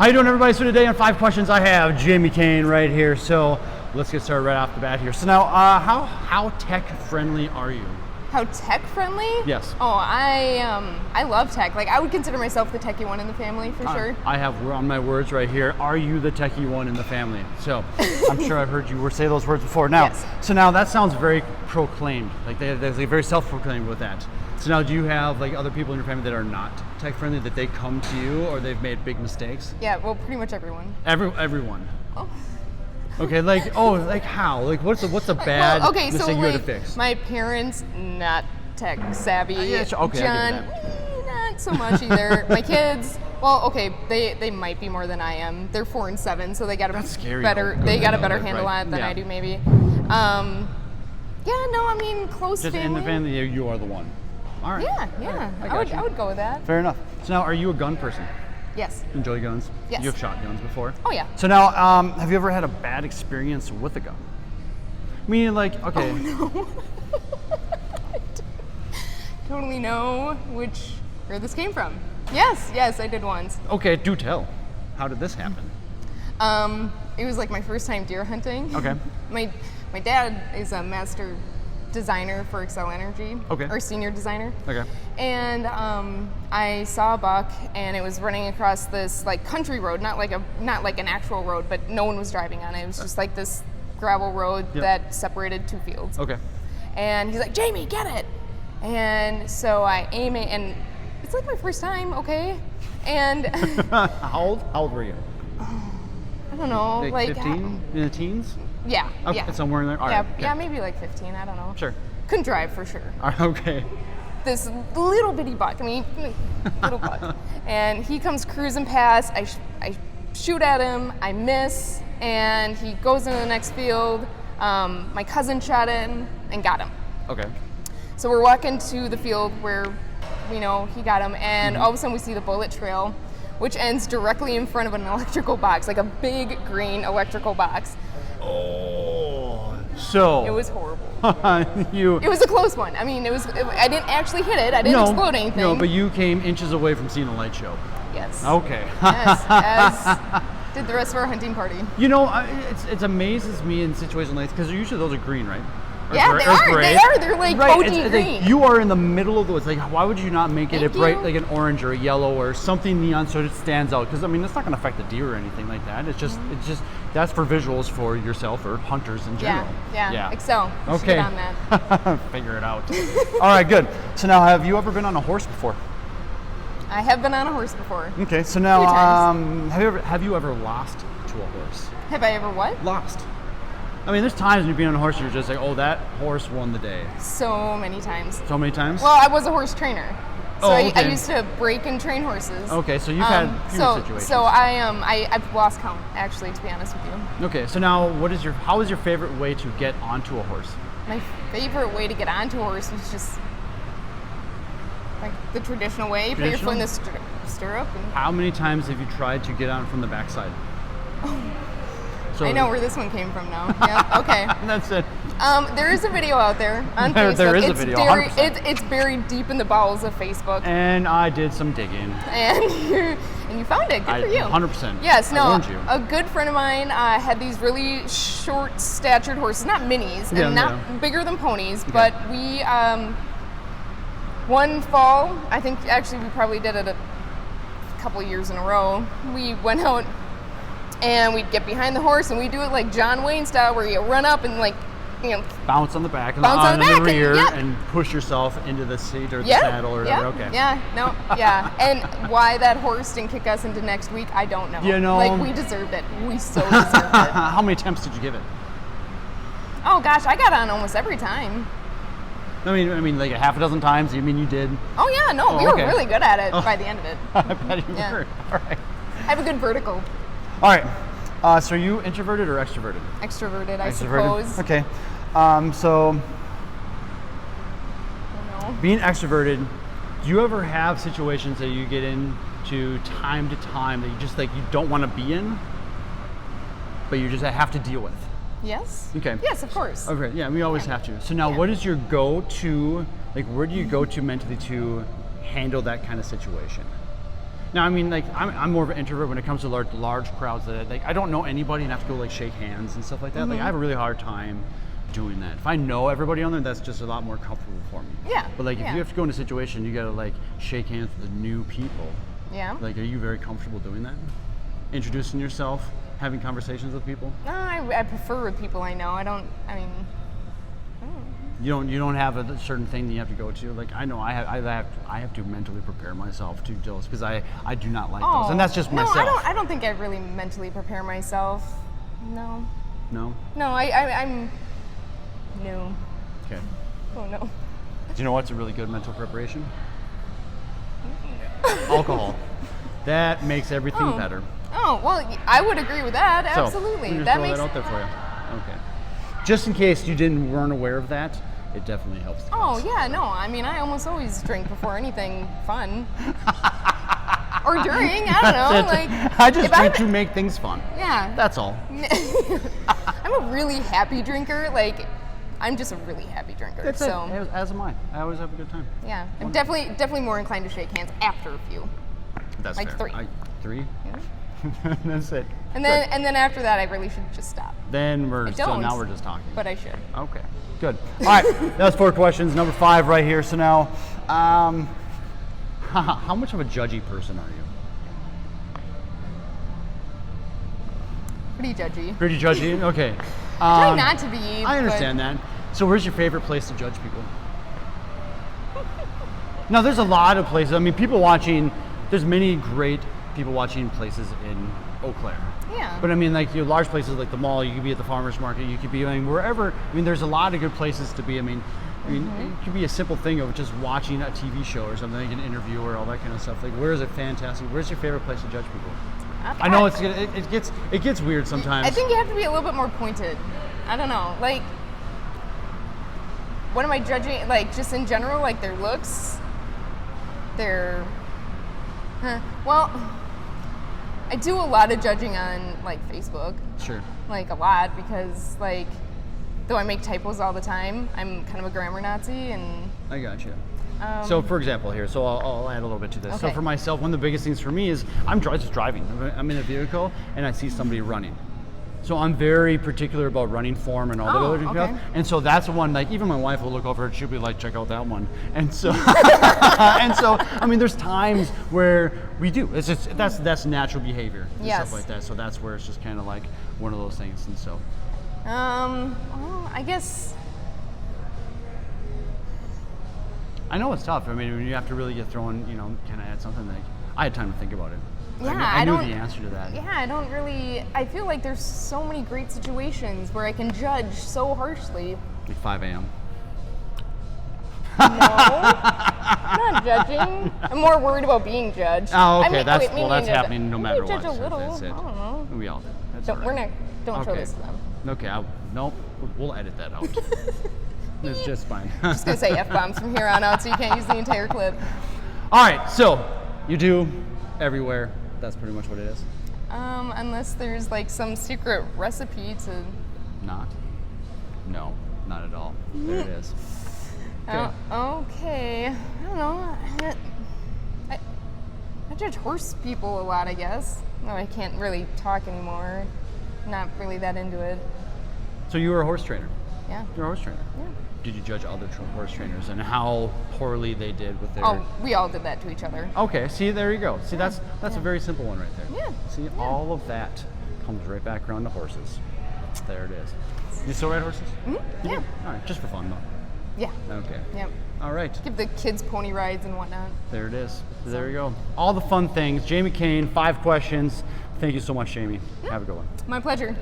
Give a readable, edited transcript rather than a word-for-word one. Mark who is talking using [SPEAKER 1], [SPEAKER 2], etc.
[SPEAKER 1] How you doing, everybody? So today on 5 Questions, I have Jamie Kane right here. So let's get started right off the bat here. So now, how tech friendly are you?
[SPEAKER 2] How tech friendly?
[SPEAKER 1] Yes.
[SPEAKER 2] Oh, I love tech. Like, I would consider myself the techie one in the family for sure.
[SPEAKER 1] I have on my words right here. Are you the techie one in the family? So I'm sure I've heard you say those words before. Now,
[SPEAKER 2] Yes.
[SPEAKER 1] So now that sounds very proclaimed. Like they're very self-proclaimed with that. So now, do you have like other people in your family that are not tech friendly, that they come to you or they've made big mistakes?
[SPEAKER 2] Yeah, well, pretty much everyone.
[SPEAKER 1] Everyone.
[SPEAKER 2] Oh.
[SPEAKER 1] Okay, like how? Like what's a bad mistake you had to fix?
[SPEAKER 2] My parents, not tech savvy.
[SPEAKER 1] Yeah, sure. Okay,
[SPEAKER 2] John,
[SPEAKER 1] I give you
[SPEAKER 2] not so much either. My kids, well, okay, they might be more than I am. They're 4 and 7, so they got
[SPEAKER 1] That's scary,
[SPEAKER 2] better.
[SPEAKER 1] though.
[SPEAKER 2] They got a better
[SPEAKER 1] Right.
[SPEAKER 2] handle on it than
[SPEAKER 1] Yeah.
[SPEAKER 2] I do, maybe. Yeah, no, I mean close
[SPEAKER 1] Just
[SPEAKER 2] family.
[SPEAKER 1] in the family, you are the one. All right.
[SPEAKER 2] Yeah,
[SPEAKER 1] All right, I
[SPEAKER 2] I
[SPEAKER 1] got
[SPEAKER 2] would
[SPEAKER 1] you.
[SPEAKER 2] I would go with that.
[SPEAKER 1] Fair enough. So now, are you a gun person?
[SPEAKER 2] Yes.
[SPEAKER 1] Enjoy guns?
[SPEAKER 2] Yes.
[SPEAKER 1] You have shot guns before?
[SPEAKER 2] Oh yeah.
[SPEAKER 1] So now, have you ever had a bad experience with a gun? Meaning, like, okay.
[SPEAKER 2] Oh no. I totally know where this came from. Yes, I did once.
[SPEAKER 1] Okay, do tell. How did this happen?
[SPEAKER 2] It was like my first time deer hunting.
[SPEAKER 1] Okay.
[SPEAKER 2] My dad is a master designer for Excel Energy.
[SPEAKER 1] Okay.
[SPEAKER 2] Or senior designer.
[SPEAKER 1] Okay.
[SPEAKER 2] And I saw a buck, and it was running across this like country road, not like an actual road, but no one was driving on it. It was just like this gravel road
[SPEAKER 1] Yep.
[SPEAKER 2] that separated 2 fields.
[SPEAKER 1] Okay.
[SPEAKER 2] And he's like, Jamie, get it. And so I aim it, and it's like my first time, okay? And
[SPEAKER 1] How old were you?
[SPEAKER 2] I don't know, like
[SPEAKER 1] 15? In the teens?
[SPEAKER 2] Yeah,
[SPEAKER 1] Okay,
[SPEAKER 2] yeah.
[SPEAKER 1] somewhere in there? All
[SPEAKER 2] yeah,
[SPEAKER 1] right, okay.
[SPEAKER 2] yeah, maybe like 15, I don't know.
[SPEAKER 1] Sure.
[SPEAKER 2] Couldn't drive for sure.
[SPEAKER 1] All right, okay.
[SPEAKER 2] This little bitty buck, little buck. And he comes cruising past, I shoot at him, I miss, and he goes into the next field. My cousin shot in and got him.
[SPEAKER 1] Okay.
[SPEAKER 2] So we're walking to the field where, he got him, and all of a sudden we see the bullet trail, which ends directly in front of an electrical box, like a big green electrical box.
[SPEAKER 1] Oh. So.
[SPEAKER 2] It was horrible.
[SPEAKER 1] you.
[SPEAKER 2] It was a close one. I mean, I didn't actually hit it. I didn't explode anything.
[SPEAKER 1] No, but you came inches away from seeing a light show.
[SPEAKER 2] Yes.
[SPEAKER 1] Okay.
[SPEAKER 2] Yes, as did the rest of our hunting party.
[SPEAKER 1] You know, it amazes me in situations like this, because usually those are green, right? Or
[SPEAKER 2] Yeah,
[SPEAKER 1] gray-
[SPEAKER 2] they
[SPEAKER 1] or
[SPEAKER 2] are.
[SPEAKER 1] gray.
[SPEAKER 2] They are. They're like
[SPEAKER 1] Right,
[SPEAKER 2] OG
[SPEAKER 1] it's like
[SPEAKER 2] green.
[SPEAKER 1] you are in the middle of the woods. Like, why would you not make it a
[SPEAKER 2] Thank
[SPEAKER 1] bright,
[SPEAKER 2] you.
[SPEAKER 1] like an orange or a yellow or something neon so it stands out? Because I mean, it's not going to affect the deer or anything like that. It's just that's for visuals for yourself or hunters in general.
[SPEAKER 2] Yeah. Excel. You should
[SPEAKER 1] Okay.
[SPEAKER 2] get on that.
[SPEAKER 1] Figure it out. All right, good. So now, have you ever been on a horse before?
[SPEAKER 2] I have been on a horse before.
[SPEAKER 1] Okay, so now,
[SPEAKER 2] Few times.
[SPEAKER 1] have you ever lost to a horse?
[SPEAKER 2] Have I ever what?
[SPEAKER 1] Lost. I mean, there's times when you're being on a horse, you're just like, oh, that horse won the day.
[SPEAKER 2] So many times.
[SPEAKER 1] So many times?
[SPEAKER 2] Well, I was a horse trainer. So
[SPEAKER 1] Oh,
[SPEAKER 2] I
[SPEAKER 1] okay.
[SPEAKER 2] used to break and train horses.
[SPEAKER 1] Okay, so you've had a few situations.
[SPEAKER 2] So I've lost count, actually, to be honest with you.
[SPEAKER 1] Okay, so now, how is your favorite way to get onto a horse?
[SPEAKER 2] My favorite way to get onto a horse was just like the traditional way. You put your foot in the stirrup. And
[SPEAKER 1] How many times have you tried to get on from the backside? So
[SPEAKER 2] I know where this one came from now. Yeah, okay.
[SPEAKER 1] That's it.
[SPEAKER 2] There is a video out there on Facebook.
[SPEAKER 1] There is a video, 100%.
[SPEAKER 2] It's buried deep in the bowels of Facebook.
[SPEAKER 1] And I did some digging.
[SPEAKER 2] And you found it. Good for you.
[SPEAKER 1] 100%.
[SPEAKER 2] Yes,
[SPEAKER 1] I
[SPEAKER 2] no.
[SPEAKER 1] warned you.
[SPEAKER 2] A good friend of mine had these really short-statured horses, not minis, and
[SPEAKER 1] Yeah,
[SPEAKER 2] not bigger than ponies. But we, one fall, I think actually we probably did it a couple of years in a row. We went out and we'd get behind the horse and we do it like John Wayne style, where you run up and
[SPEAKER 1] bounce on the back and
[SPEAKER 2] Bounce on the back
[SPEAKER 1] the rear
[SPEAKER 2] and- yep.
[SPEAKER 1] and push yourself into the seat or the
[SPEAKER 2] yeah,
[SPEAKER 1] saddle or whatever. Okay.
[SPEAKER 2] Yeah, no, yeah. And why that horse didn't kick us into next week, I don't know.
[SPEAKER 1] You know,
[SPEAKER 2] like we deserved it. We so deserved it.
[SPEAKER 1] How many attempts did you give it?
[SPEAKER 2] Oh gosh, I got on almost every time.
[SPEAKER 1] I mean, like a half a dozen times. You mean you did?
[SPEAKER 2] Oh yeah, no, we
[SPEAKER 1] okay.
[SPEAKER 2] were really good at it by the end of it.
[SPEAKER 1] I bet you
[SPEAKER 2] Yeah.
[SPEAKER 1] were. All right.
[SPEAKER 2] I have a good vertical.
[SPEAKER 1] All right. So are you introverted or extroverted?
[SPEAKER 2] Extroverted, I
[SPEAKER 1] Extroverted?
[SPEAKER 2] suppose.
[SPEAKER 1] Okay. So
[SPEAKER 2] I don't know.
[SPEAKER 1] being extroverted, do you ever have situations that you get into time to time that you just like you don't want to be in, but you just have to deal with?
[SPEAKER 2] Yes.
[SPEAKER 1] Okay.
[SPEAKER 2] Yes, of course.
[SPEAKER 1] Okay, yeah, we always have to. So now,
[SPEAKER 2] Yeah.
[SPEAKER 1] what is your go-to, like where do you go to mentally to handle that kind of situation? Now, I mean, like, I'm more of an introvert when it comes to large crowds. That like, I don't know anybody and have to go like shake hands and stuff like that. Like, I have a really hard time doing that. If I know everybody on there, that's just a lot more comfortable for me.
[SPEAKER 2] Yeah.
[SPEAKER 1] But like, if
[SPEAKER 2] yeah.
[SPEAKER 1] you have to go in a situation, you gotta like shake hands with the new people.
[SPEAKER 2] Yeah.
[SPEAKER 1] Like, are you very comfortable doing that? Introducing yourself, having conversations with people?
[SPEAKER 2] No, I prefer with people I know. I mean.
[SPEAKER 1] You don't have a certain thing that you have to go to. Like, I know I have to mentally prepare myself to those because I do not like those, and that's just myself.
[SPEAKER 2] No, I don't think I really mentally prepare myself. No.
[SPEAKER 1] No.
[SPEAKER 2] No, I'm. No.
[SPEAKER 1] Okay.
[SPEAKER 2] Oh no.
[SPEAKER 1] Do you know what's a really good mental preparation? Alcohol. That makes everything better.
[SPEAKER 2] Oh well, I would agree with that.
[SPEAKER 1] So,
[SPEAKER 2] Absolutely.
[SPEAKER 1] we just
[SPEAKER 2] That
[SPEAKER 1] throw
[SPEAKER 2] makes.
[SPEAKER 1] that out there for you. Okay. Just in case you weren't aware of that, it definitely helps.
[SPEAKER 2] Oh yeah, no. I mean, I almost always drink before anything fun. Or during. I don't know. Like
[SPEAKER 1] I just drink to make things fun.
[SPEAKER 2] Yeah.
[SPEAKER 1] That's all.
[SPEAKER 2] I'm a really happy drinker. Like, I'm just a really happy drinker.
[SPEAKER 1] That's
[SPEAKER 2] so.
[SPEAKER 1] it. As am I. I always have a good time.
[SPEAKER 2] Yeah, I'm definitely more inclined to shake hands after a few.
[SPEAKER 1] That's
[SPEAKER 2] like
[SPEAKER 1] fair.
[SPEAKER 2] 3.
[SPEAKER 1] 3?
[SPEAKER 2] Yeah.
[SPEAKER 1] That's it.
[SPEAKER 2] And then after that, I really should just stop.
[SPEAKER 1] Then now we're just talking.
[SPEAKER 2] But I should.
[SPEAKER 1] Okay. Good. All right. That was 4 questions. Number 5 right here. So now, how much of a judgy person are you?
[SPEAKER 2] Pretty judgy.
[SPEAKER 1] Pretty judgy. Okay.
[SPEAKER 2] Try not to be.
[SPEAKER 1] I understand that. So where's your favorite place to judge people? No, there's a lot of places. I mean, there's many great people watching places in Eau Claire.
[SPEAKER 2] Yeah.
[SPEAKER 1] But I mean, like, large places like the mall, you could be at the farmer's market, you could be, I mean, wherever. I mean, there's a lot of good places to be. I mean, it could be a simple thing of just watching a TV show or something, like an interview or all that kind of stuff. Like, where's your favorite place to judge people? I know it gets weird sometimes.
[SPEAKER 2] I think you have to be a little bit more pointed. I don't know. Like, what am I judging? Like, just in general, like their looks, well, I do a lot of judging on like Facebook.
[SPEAKER 1] Sure.
[SPEAKER 2] Like a lot because like, though I make typos all the time, I'm kind of a grammar Nazi and.
[SPEAKER 1] I got you. So for example here, so I'll add a little bit to this.
[SPEAKER 2] Okay.
[SPEAKER 1] So for myself, one of the biggest things for me is I'm just driving. I'm in a vehicle and I see somebody running. So I'm very particular about running form and all that other stuff.
[SPEAKER 2] Okay.
[SPEAKER 1] And so that's one, like even my wife will look over and she'll be like, check out that one. And so, I mean, there's times where we do. It's just, that's natural behavior and
[SPEAKER 2] Yes.
[SPEAKER 1] stuff like that. So that's where it's just kind of like one of those things. And so.
[SPEAKER 2] Well, I guess.
[SPEAKER 1] I know it's tough. I mean, when you have to really get thrown, kind of add something like, I had time to think about it.
[SPEAKER 2] Yeah,
[SPEAKER 1] I knew the answer to that.
[SPEAKER 2] Yeah, I feel like there's so many great situations where I can judge so harshly.
[SPEAKER 1] Like 5 a.m.
[SPEAKER 2] No, I'm not judging. I'm more worried about being judged.
[SPEAKER 1] Oh, okay.
[SPEAKER 2] I mean,
[SPEAKER 1] That's
[SPEAKER 2] maybe
[SPEAKER 1] happening no matter
[SPEAKER 2] judge
[SPEAKER 1] what.
[SPEAKER 2] a little.
[SPEAKER 1] That's it.
[SPEAKER 2] I don't know.
[SPEAKER 1] We all do. That's all right.
[SPEAKER 2] Don't show
[SPEAKER 1] Okay.
[SPEAKER 2] this to them.
[SPEAKER 1] Okay. Nope. We'll edit that out. It's just fine.
[SPEAKER 2] Just gonna say F-bombs from here on out, so you can't use the entire clip.
[SPEAKER 1] All right. So you do everywhere. That's pretty much what it is.
[SPEAKER 2] Unless there's like some secret recipe to.
[SPEAKER 1] Not. No. Not at all. There it is. Okay.
[SPEAKER 2] Okay. I don't know. I judge horse people a lot, I guess. No, I can't really talk anymore. Not really that into it.
[SPEAKER 1] So you were a horse trainer.
[SPEAKER 2] Yeah.
[SPEAKER 1] You're a horse trainer.
[SPEAKER 2] Yeah.
[SPEAKER 1] Did you judge other horse trainers and how poorly they did with their?
[SPEAKER 2] Oh, we all did that to each other.
[SPEAKER 1] Okay. See, there you go. See, that's a very simple one right there.
[SPEAKER 2] Yeah.
[SPEAKER 1] See, all of that comes right back around to horses. There it is. You still ride horses?
[SPEAKER 2] Mm-hmm. Yeah.
[SPEAKER 1] All right, just for fun though.
[SPEAKER 2] Yeah.
[SPEAKER 1] Okay.
[SPEAKER 2] Yep.
[SPEAKER 1] All right.
[SPEAKER 2] Give the kids pony rides and whatnot.
[SPEAKER 1] There it is. There you go. All the fun things. Jamie Kane, 5 questions. Thank you so much, Jamie. Have a good one.
[SPEAKER 2] My pleasure.